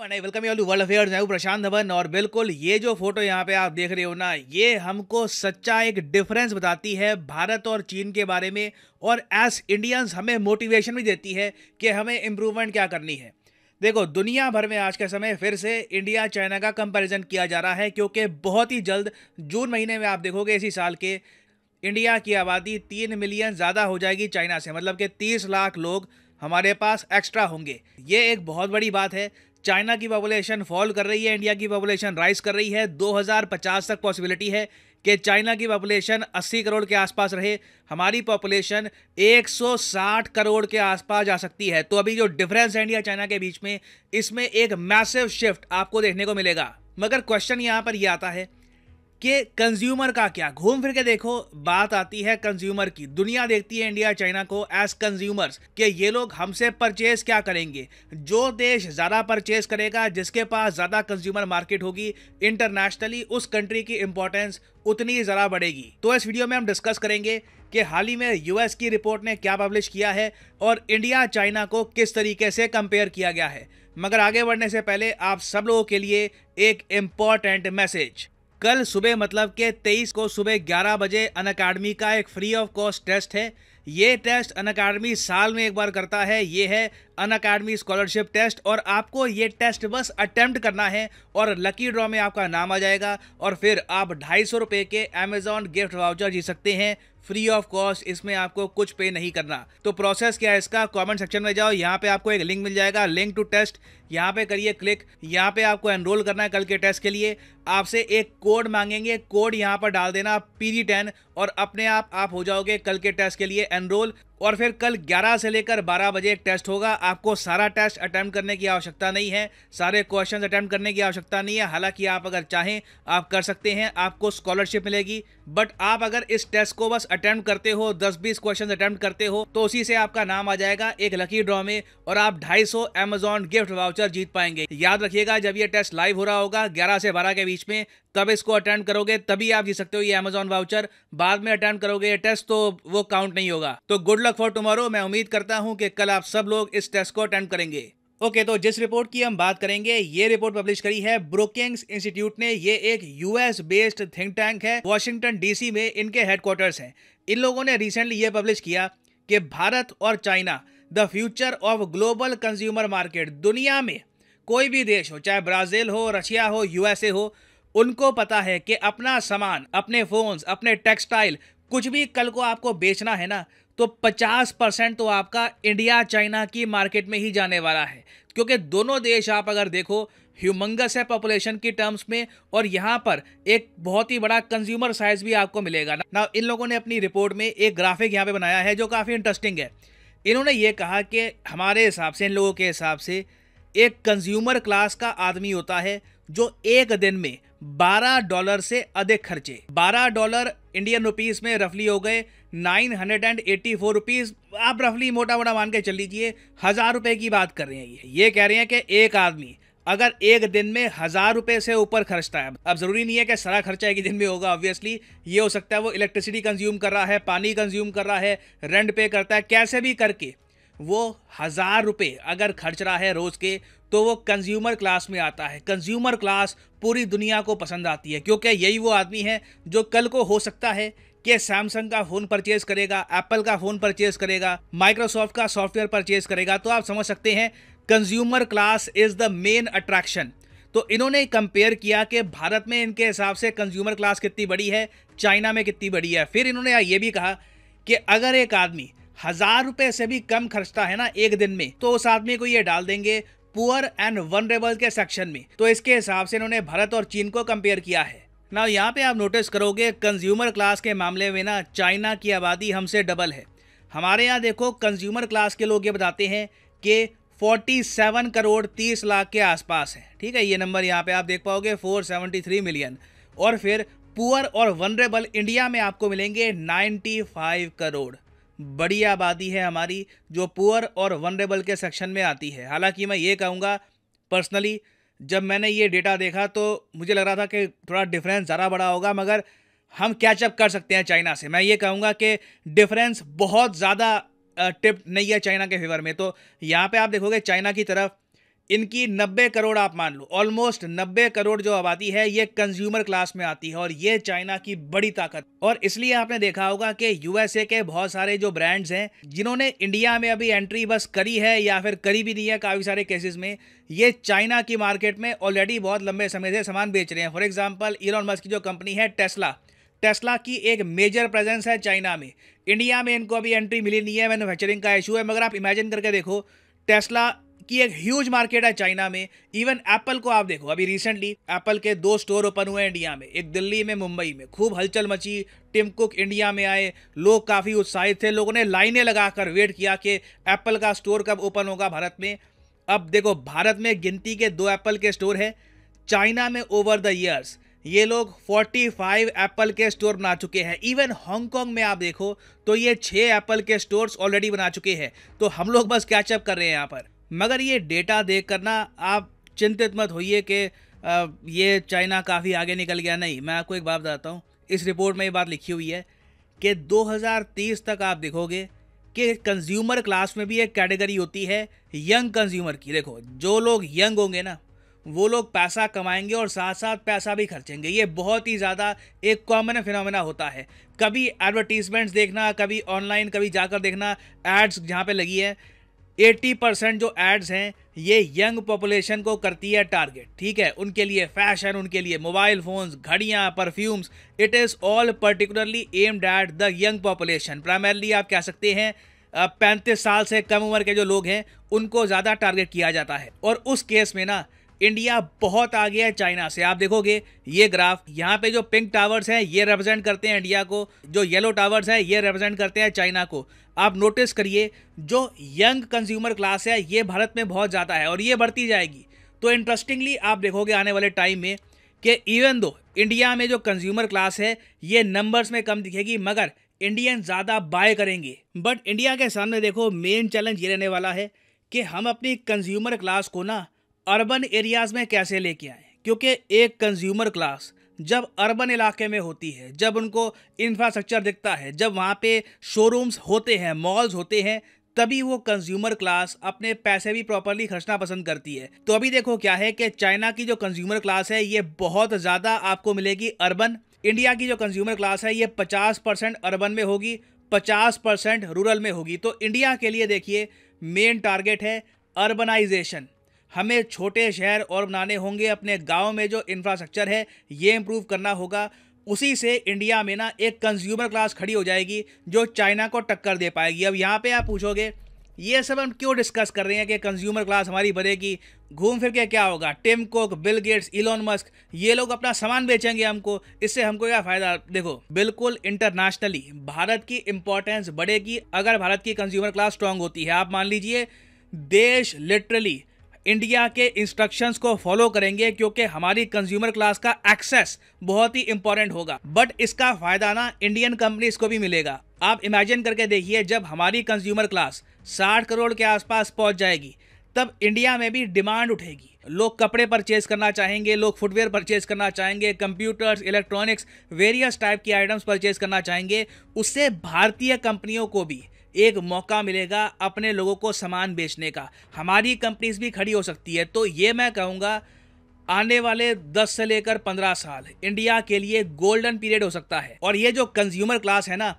And I welcome you all to world affairs. मैं हूं प्रशांत धवन और बिल्कुल ये जो फोटो यहाँ पे आप देख रहे हो ना, ये हमको सच्चा एक डिफरेंस बताती है भारत और चीन के बारे में, और एज इंडियंस हमें मोटिवेशन भी देती है कि हमें इम्प्रूवमेंट क्या करनी है। देखो, दुनिया भर में आज के समय फिर से इंडिया चाइना का कंपैरिजन किया जा रहा है, क्योंकि बहुत ही जल्द जून महीने में आप देखोगे इसी साल के इंडिया की आबादी 3 मिलियन ज़्यादा हो जाएगी चाइना से, मतलब कि 30 लाख लोग हमारे पास एक्स्ट्रा होंगे। ये एक बहुत बड़ी बात है। चाइना की पॉपुलेशन फॉल कर रही है, इंडिया की पॉपुलेशन राइज कर रही है। 2050 तक पॉसिबिलिटी है कि चाइना की पॉपुलेशन 80 करोड़ के आसपास रहे, हमारी पॉपुलेशन 160 करोड़ के आसपास जा सकती है। तो अभी जो डिफरेंस है इंडिया चाइना के बीच में, इसमें एक मैसिव शिफ्ट आपको देखने को मिलेगा। मगर क्वेश्चन यहाँ पर यह आता है कि कंज्यूमर का क्या। घूम फिर के देखो, बात आती है कंज्यूमर की। दुनिया देखती है इंडिया चाइना को एज कंज्यूमर्स कि ये लोग हमसे परचेज क्या करेंगे। जो देश ज़्यादा परचेज करेगा, जिसके पास ज़्यादा कंज्यूमर मार्केट होगी इंटरनेशनली, उस कंट्री की इंपॉर्टेंस उतनी ज़्यादा बढ़ेगी। तो इस वीडियो में हम डिस्कस करेंगे कि हाल ही में यूएस की रिपोर्ट ने क्या पब्लिश किया है और इंडिया चाइना को किस तरीके से कंपेयर किया गया है। मगर आगे बढ़ने से पहले आप सब लोगों के लिए एक इम्पॉर्टेंट मैसेज। कल सुबह, मतलब कि 23 को सुबह 11 बजे अनअकैडमी का एक फ्री ऑफ कॉस्ट टेस्ट है। ये टेस्ट अनअकैडमी साल में एक बार करता है। ये है अनअकैडमी स्कॉलरशिप टेस्ट, और आपको ये टेस्ट बस अटेम्प्ट करना है और लकी ड्रॉ में आपका नाम आ जाएगा और फिर आप 250 रुपये के अमेजॉन गिफ्ट वाउचर जीत सकते हैं फ्री ऑफ कॉस्ट। इसमें आपको कुछ पे नहीं करना। तो प्रोसेस क्या है इसका, कमेंट सेक्शन में जाओ, यहाँ पे आपको एक लिंक मिल जाएगा, लिंक टू टेस्ट। यहाँ पे करिए क्लिक। यहाँ पे आपको एनरोल करना है कल के टेस्ट के लिए। आपसे एक कोड मांगेंगे, कोड यहाँ पर डाल देना PD10 और अपने आप हो जाओगे कल के टेस्ट के लिए एनरोल। और फिर कल 11 से लेकर 12 बजे एक टेस्ट होगा। आपको सारा टेस्ट अटेम्प्ट करने की आवश्यकता नहीं है, सारे क्वेश्चंस अटेम्प्ट करने की आवश्यकता नहीं है। हालांकि आप अगर चाहें आप कर सकते हैं, आपको स्कॉलरशिप मिलेगी। बट आप अगर इस टेस्ट को बस अटेम्प्ट करते हो, 10-20 क्वेश्चन अटेम्प्ट करते हो, तो उसी से आपका नाम आ जाएगा एक लकी ड्रॉ में और आप 250 अमेजॉन गिफ्ट वाउचर जीत पाएंगे। याद रखिएगा, जब ये टेस्ट लाइव हो रहा होगा 11 से 12 के बीच में, तब इसको अटेम्प्ट करोगे तभी आप जीत सकते हो ये अमेजॉन वाउचर। बाद में अटेम्प्ट करोगे ये टेस्ट तो वो काउंट नहीं होगा। तो गुड लक फॉर टुमारो। मैं उम्मीद करता हूं कि कल आप सब लोग इस टेस्ट को अटेम्प्ट करेंगे। ओके, तो जिस रिपोर्ट की हम बात करेंगे, ये रिपोर्ट पब्लिश करी है ब्रुकिंग्स इंस्टीट्यूट ने। ये एक यूएस बेस्ड थिंक टैंक है, वॉशिंगटन DC में इनके हेडक्वार्टर्स हैं। इन लोगों ने रिसेंटली ये पब्लिश किया कि भारत और China the future of global consumer market. दुनिया में कोई भी देश हो, चाहे ब्राजील हो, रशिया हो, USA हो, उनको पता है कि अपना सामान, अपने फोन्स, अपने टेक्सटाइल, कुछ भी कल को आपको बेचना है ना, तो 50% तो आपका इंडिया चाइना की मार्केट में ही जाने वाला है। क्योंकि दोनों देश आप अगर देखो ह्यूमंगस है पॉपुलेशन की टर्म्स में, और यहाँ पर एक बहुत ही बड़ा कंज्यूमर साइज भी आपको मिलेगा ना। इन लोगों ने अपनी रिपोर्ट में एक ग्राफिक यहाँ पे बनाया है जो काफ़ी इंटरेस्टिंग है। इन्होंने ये कहा कि हमारे हिसाब से, इन लोगों के हिसाब से, एक कंज्यूमर क्लास का आदमी होता है जो एक दिन में $12 से अधिक खर्चे। $12 इंडियन रुपीस में रफली हो गए 984 रुपीज। आप रफली मोटा मोटा मान के चल लीजिए 1000 रुपए की बात कर रहे हैं। ये कह रहे हैं कि एक आदमी अगर एक दिन में 1000 रुपए से ऊपर खर्चता है, अब जरूरी नहीं है कि सारा खर्चा एक ही दिन में होगा, ऑब्वियसली ये हो सकता है वो इलेक्ट्रिसिटी कंज्यूम कर रहा है, पानी कंज्यूम कर रहा है, रेंट पे करता है, कैसे भी करके वो 1000 रुपए अगर खर्च रहा है रोज के, तो वो कंज्यूमर क्लास में आता है। कंज्यूमर क्लास पूरी दुनिया को पसंद आती है, क्योंकि यही वो आदमी है जो कल को हो सकता है कि सैमसंग का फोन परचेज करेगा, एप्पल का फोन परचेज करेगा, माइक्रोसॉफ्ट का सॉफ्टवेयर परचेज करेगा। तो आप समझ सकते हैं consumer class is the main attraction. तो इन्होंने कंपेयर किया कि भारत में इनके हिसाब से कंज्यूमर क्लास कितनी बड़ी है, चाइना में कितनी बड़ी है। फिर इन्होंने ये भी कहा कि अगर एक आदमी 1000 रुपए से भी कम खर्चता है ना एक दिन में, तो उस आदमी को ये डाल देंगे पुअर एंड वनरेबल के सेक्शन में। तो इसके हिसाब से इन्होंने भारत और चीन को कंपेयर किया है ना। यहाँ पे आप नोटिस करोगे कंज्यूमर क्लास के मामले में ना, चाइना की आबादी हमसे डबल है। हमारे यहाँ देखो कंज्यूमर क्लास के लोग ये बताते हैं कि 47 करोड़ 30 लाख के आसपास है। ठीक है, ये नंबर यहाँ पे आप देख पाओगे 473 मिलियन। और फिर पुअर और वनरेबल इंडिया में आपको मिलेंगे 95 करोड़। बड़ी आबादी है हमारी जो पुअर और वनरेबल के सेक्शन में आती है। हालांकि मैं ये कहूँगा पर्सनली, जब मैंने ये डेटा देखा तो मुझे लग रहा था कि थोड़ा डिफरेंस ज़्यादा बड़ा होगा, मगर हम कैचअप कर सकते हैं चाइना से। मैं ये कहूँगा कि डिफरेंस बहुत ज़्यादा टिप नहीं है चाइना के फेवर में। तो यहाँ पे आप देखोगे चाइना की तरफ इनकी 90 करोड़ आप मान लो, ऑलमोस्ट 90 करोड़ जो आबादी है ये कंज्यूमर क्लास में आती है और ये चाइना की बड़ी ताकत। और इसलिए आपने देखा होगा कि यूएसए के बहुत सारे जो ब्रांड्स हैं जिन्होंने इंडिया में अभी एंट्री बस करी है या फिर करी भी नहीं है, काफ़ी सारे केसेस में ये चाइना की मार्केट में ऑलरेडी बहुत लंबे समय से सामान बेच रहे हैं। फॉर एग्जाम्पल इलॉन मस्क की जो कंपनी है टेस्ला की एक मेजर प्रेजेंस है चाइना में। इंडिया में इनको अभी एंट्री मिली नहीं है, मैन्युफैक्चरिंग का इशू है, मगर आप इमेजिन करके देखो टेस्ला की एक ह्यूज मार्केट है चाइना में। इवन एप्पल को आप देखो, अभी रिसेंटली एप्पल के 2 स्टोर ओपन हुए इंडिया में, एक दिल्ली में, मुंबई में, खूब हलचल मची। टिम कुक इंडिया में आए, लोग काफ़ी उत्साहित थे, लोगों ने लाइनें लगाकर वेट किया कि एप्पल का स्टोर कब ओपन होगा भारत में। अब देखो भारत में गिनती के 2 एप्पल के स्टोर है, चाइना में ओवर द ईयर्स ये लोग 45 एप्पल के स्टोर बना चुके हैं। इवन हांगकांग में आप देखो तो ये 6 एप्पल के स्टोर्स ऑलरेडी बना चुके हैं। तो हम लोग बस कैचअप कर रहे हैं यहाँ पर। मगर ये डेटा देख कर ना आप चिंतित मत होइए कि ये चाइना काफ़ी आगे निकल गया, नहीं। मैं आपको एक बात बताता हूँ, इस रिपोर्ट में ये बात लिखी हुई है कि 2030 तक आप देखोगे कि कंज्यूमर क्लास में भी एक कैटेगरी होती है यंग कंज्यूमर की। देखो जो लोग यंग होंगे ना वो लोग पैसा कमाएंगे और साथ साथ पैसा भी खर्चेंगे। ये बहुत ही ज़्यादा एक कॉमन फिनोमेना होता है। कभी एडवर्टीजमेंट्स देखना, कभी ऑनलाइन कभी जाकर देखना एड्स जहाँ पे लगी है, 80% जो एड्स हैं ये यंग पॉपुलेशन को करती है टारगेट। ठीक है, उनके लिए फैशन, उनके लिए मोबाइल फोन्स, घड़ियाँ, perfumes, it is all particularly aimed at the young population. Primarily आप कह सकते हैं 35 साल से कम उम्र के जो लोग हैं उनको ज़्यादा टारगेट किया जाता है। और उस केस में ना इंडिया बहुत आगे है चाइना से। आप देखोगे ये ग्राफ, यहाँ पे जो पिंक टावर्स हैं ये रिप्रेजेंट करते हैं इंडिया को, जो येलो टावर्स हैं ये रिप्रेजेंट करते हैं चाइना को। आप नोटिस करिए जो यंग कंज्यूमर क्लास है ये भारत में बहुत ज़्यादा है और ये बढ़ती जाएगी। तो इंटरेस्टिंगली आप देखोगे आने वाले टाइम में कि इवन दो इंडिया में जो कंज्यूमर क्लास है ये नंबर्स में कम दिखेगी मगर इंडियन ज़्यादा बाय करेंगे। बट इंडिया के सामने देखो मेन चैलेंज ये रहने वाला है कि हम अपनी कंज्यूमर क्लास को ना अर्बन एरियाज़ में कैसे लेके आएँ, क्योंकि एक कंज्यूमर क्लास जब अर्बन इलाके में होती है, जब उनको इंफ्रास्ट्रक्चर दिखता है, जब वहाँ पे शोरूम्स होते हैं, मॉल्स होते हैं, तभी वो कंज्यूमर क्लास अपने पैसे भी प्रॉपरली खर्चना पसंद करती है। तो अभी देखो क्या है कि चाइना की जो कंज्यूमर क्लास है ये बहुत ज़्यादा आपको मिलेगी अर्बन। इंडिया की जो कंज्यूमर क्लास है ये 50% अर्बन में होगी, 50% रूरल में होगी। तो इंडिया के लिए देखिए मेन टारगेट है अर्बनाइजेशन। हमें छोटे शहर और बनाने होंगे, अपने गांव में जो इंफ्रास्ट्रक्चर है ये इम्प्रूव करना होगा। उसी से इंडिया में ना एक कंज्यूमर क्लास खड़ी हो जाएगी जो चाइना को टक्कर दे पाएगी। अब यहाँ पे आप पूछोगे ये सब हम क्यों डिस्कस कर रहे हैं कि कंज्यूमर क्लास हमारी बढ़ेगी, घूम फिर के क्या होगा, Tim Cook, Bill Gates, Elon Musk ये लोग अपना सामान बेचेंगे हमको, इससे हमको क्या फ़ायदा। देखो बिल्कुल इंटरनेशनली भारत की इंपॉर्टेंस बढ़ेगी अगर भारत की कंज्यूमर क्लास स्ट्रांग होती है। आप मान लीजिए देश लिटरली इंडिया के इंस्ट्रक्शंस को फॉलो करेंगे क्योंकि हमारी कंज्यूमर क्लास का एक्सेस बहुत ही इंपॉर्टेंट होगा। बट इसका फायदा ना इंडियन कंपनीज को भी मिलेगा। आप इमेजिन करके देखिए जब हमारी कंज्यूमर क्लास 60 करोड़ के आसपास पहुंच जाएगी तब इंडिया में भी डिमांड उठेगी। लोग कपड़े परचेज करना चाहेंगे, लोग फुटवेयर परचेज करना चाहेंगे, कंप्यूटर्स, इलेक्ट्रॉनिक्स, वेरियस टाइप की आइटम्स परचेज करना चाहेंगे। उससे भारतीय कंपनियों को भी एक मौका मिलेगा अपने लोगों को सामान बेचने का। हमारी कंपनीज भी खड़ी हो सकती है। तो ये मैं कहूँगा आने वाले 10 से लेकर 15 साल इंडिया के लिए गोल्डन पीरियड हो सकता है। और ये जो कंज्यूमर क्लास है ना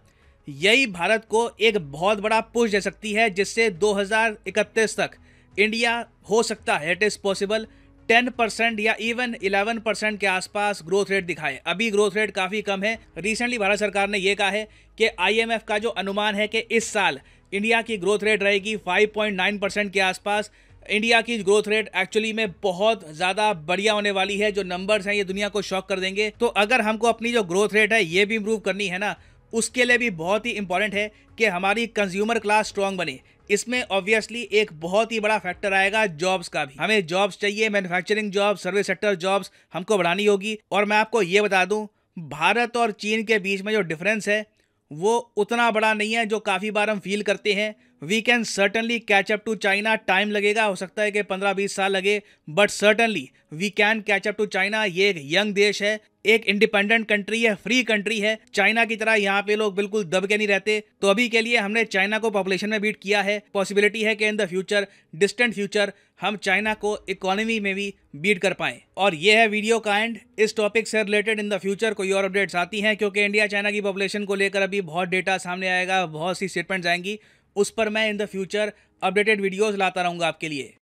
यही भारत को एक बहुत बड़ा पुश दे सकती है जिससे 2031 तक इंडिया हो सकता है, इट इज़ पॉसिबल, 10% या इवन 11% के आसपास ग्रोथ रेट दिखाए। अभी ग्रोथ रेट काफ़ी कम है। रिसेंटली भारत सरकार ने यह कहा है कि IMF का जो अनुमान है कि इस साल इंडिया की ग्रोथ रेट रहेगी 5.9% के आसपास। इंडिया की ग्रोथ रेट एक्चुअली में बहुत ज़्यादा बढ़िया होने वाली है। जो नंबर्स हैं ये दुनिया को शॉक कर देंगे। तो अगर हमको अपनी जो ग्रोथ रेट है ये भी इम्प्रूव करनी है ना, उसके लिए भी बहुत ही इंपॉर्टेंट है कि हमारी कंज्यूमर क्लास स्ट्रांग बने। इसमें ऑब्वियसली एक बहुत ही बड़ा फैक्टर आएगा जॉब्स का भी। हमें जॉब्स चाहिए, manufacturing jobs, service sector jobs हमको बढ़ानी होगी। और मैं आपको ये बता दूं भारत और चीन के बीच में जो डिफरेंस है वो उतना बड़ा नहीं है जो काफ़ी बार हम फील करते हैं। We can certainly catch up to China. Time लगेगा, हो सकता है कि 15-20 साल लगे, but certainly we can catch up to China. ये एक यंग देश है, एक इंडिपेंडेंट कंट्री है, फ्री कंट्री है। चाइना की तरह यहाँ पे लोग बिल्कुल दब के नहीं रहते। तो अभी के लिए हमने चाइना को पॉपुलेशन में बीट किया है। पॉसिबिलिटी है कि in the future, distant future, हम चाइना को इकोनॉमी में भी बीट कर पाएं। और ये है वीडियो का एंड। इस टॉपिक से रिलेटेड इन द फ्यूचर कोई और अपडेट्स आती हैं, क्योंकि इंडिया चाइना की पॉपुलेशन को लेकर अभी बहुत डेटा सामने आएगा, बहुत सी स्टेटमेंट्स आएंगी, उस पर मैं in the future updated videos लाता रहूंगा आपके लिए।